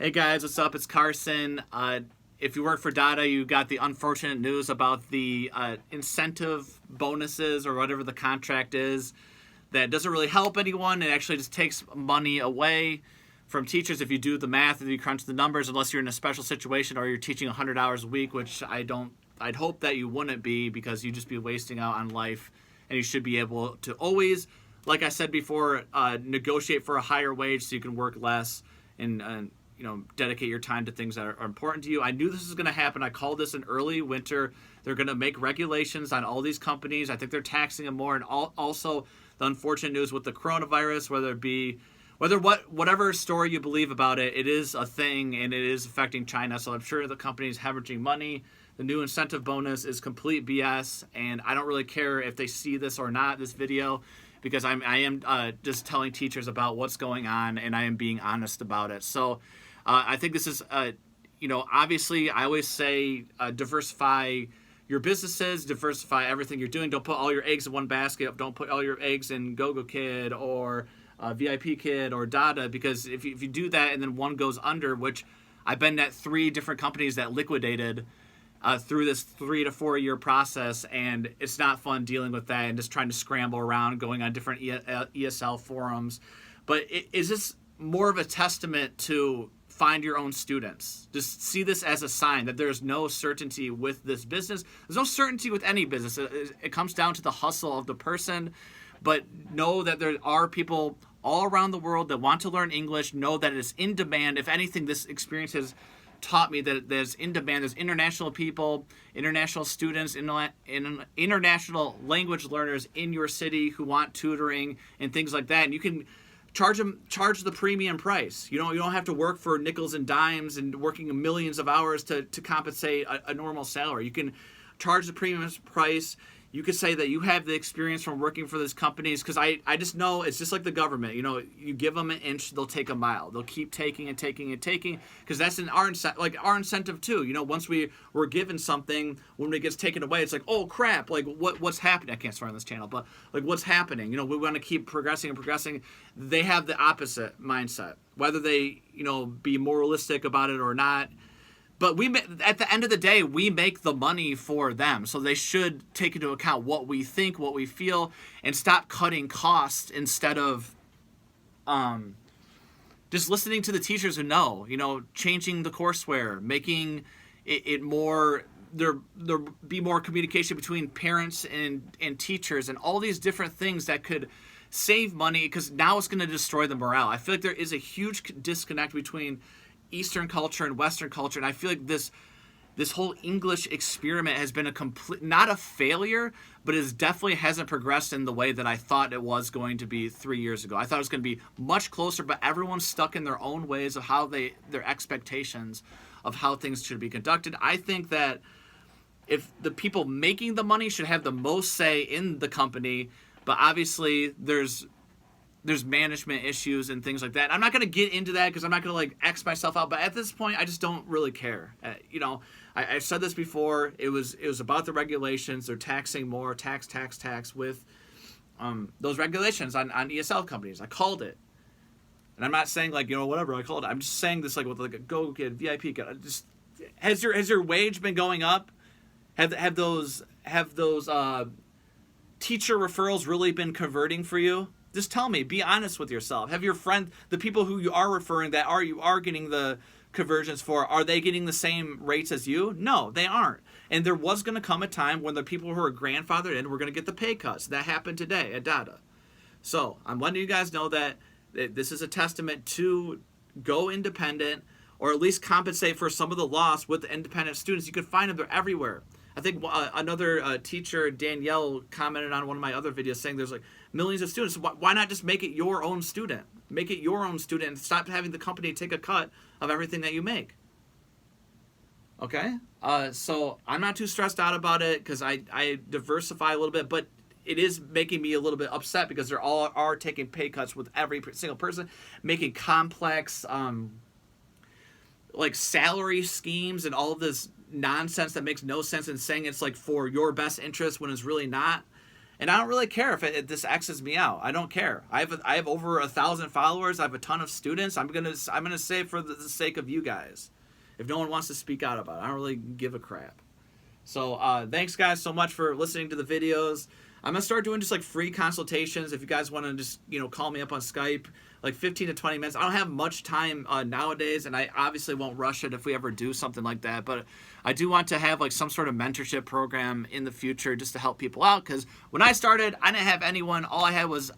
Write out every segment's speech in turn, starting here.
Hey guys, what's up? It's Carson. If you work for Dada, you got the unfortunate news about the incentive bonuses or whatever the contract is that doesn't really help anyone. It actually just takes money away from teachers if you do the math, if you crunch the numbers, unless you're in a special situation or you're teaching 100 hours a week, which I'd hope that you wouldn't be, because you'd just be wasting out on life, and you should be able to always, like I said before, negotiate for a higher wage so you can work less and dedicate your time to things that are important to you. I knew this was going to happen. I called this an early winter. They're going to make regulations on all these companies. I think they're taxing them more. And also the unfortunate news with the coronavirus, whatever story you believe about it, it is a thing and it is affecting China. So I'm sure the company's hemorrhaging money. The new incentive bonus is complete BS, and I don't really care if they see this or not, this video, because I am just telling teachers about what's going on, and I am being honest about it. So I think this is, obviously I always say diversify your businesses, diversify everything you're doing. Don't put all your eggs in one basket. Don't put all your eggs in GoGo Kid or VIP Kid or Dada, because if you do that and then one goes under, which I've been at 3 different companies that liquidated through this 3 to 4 year process, and it's not fun dealing with that and just trying to scramble around, going on different ESL forums. But is this more of a testament to find your own students? Just see this as a sign that there's no certainty with this business. There's no certainty with any business. It comes down to the hustle of the person. But know that there are people all around the world that want to learn English. Know that it is in demand. If anything, this experience has taught me that there's in demand. There's international people, international students, international language learners in your city who want tutoring and things like that. And you can charge the premium price. You don't have to work for nickels and dimes and working millions of hours to compensate a normal salary. You can charge the premium price. You could say that you have the experience from working for these companies, because I just know it's just like the government. You give them an inch, they'll take a mile. They'll keep taking and taking and taking, because that's our incentive too. Once we're given something, when it gets taken away, it's like, oh crap, like what's happening? I can't swear on this channel, but like what's happening? We want to keep progressing and progressing. They have the opposite mindset, whether they be moralistic about it or not. But at the end of the day, we make the money for them. So they should take into account what we think, what we feel, and stop cutting costs instead of just listening to the teachers who know, changing the courseware, making it more, there be more communication between parents and teachers, and all these different things that could save money, because now it's going to destroy the morale. I feel like there is a huge disconnect between Eastern culture and Western culture, and I feel like this whole English experiment has been not a failure, but it definitely hasn't progressed in the way that I thought it was going to be 3 years ago. I thought it was going to be much closer, but everyone's stuck in their own ways of how their expectations of how things should be conducted. I think that if the people making the money should have the most say in the company, but obviously there's management issues and things like that. I'm not going to get into that because I'm not going to X myself out. But at this point, I just don't really care. I've said this before. It was about the regulations. They're taxing more, tax with those regulations on ESL companies. I called it, and I'm not saying whatever I called it. I'm just saying this with a Go Kid, VIP Kid. Has your wage been going up? Have those teacher referrals really been converting for you? Just tell me. Be honest with yourself. Have your friend, the people who you are referring that you are getting the conversions for, are they getting the same rates as you? No, they aren't. And there was going to come a time when the people who are grandfathered in were going to get the pay cuts. That happened today at Dada. So I'm letting you guys know that this is a testament to go independent, or at least compensate for some of the loss with the independent students. You can find them. They're everywhere. I think another teacher, Danielle, commented on one of my other videos saying there's millions of students. Why not just make it your own student? Make it your own student and stop having the company take a cut of everything that you make. Okay? So I'm not too stressed out about it because I diversify a little bit, but it is making me a little bit upset because they're all are taking pay cuts with every single person, making complex salary schemes and all of this nonsense that makes no sense, and saying it's for your best interest when it's really not. And I don't really care if this X's me out. I don't care. I have over 1,000 followers. I have a ton of students. I'm gonna say it for the sake of you guys. If no one wants to speak out about it, I don't really give a crap. So thanks guys so much for listening to the videos. I'm gonna start doing just like free consultations. If you guys want to just call me up on Skype, like 15 to 20 minutes. I don't have much time nowadays, and I obviously won't rush it if we ever do something like that. But I do want to have like some sort of mentorship program in the future just to help people out. Because when I started, I didn't have anyone. All I had was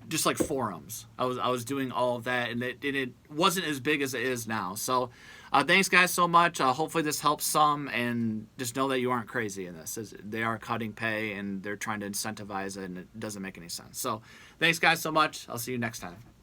just like forums. I was doing all of that, and it wasn't as big as it is now. So thanks guys so much. Hopefully this helps some, and just know that you aren't crazy in this. They are cutting pay and they're trying to incentivize it, and it doesn't make any sense. So thanks guys so much. I'll see you next time.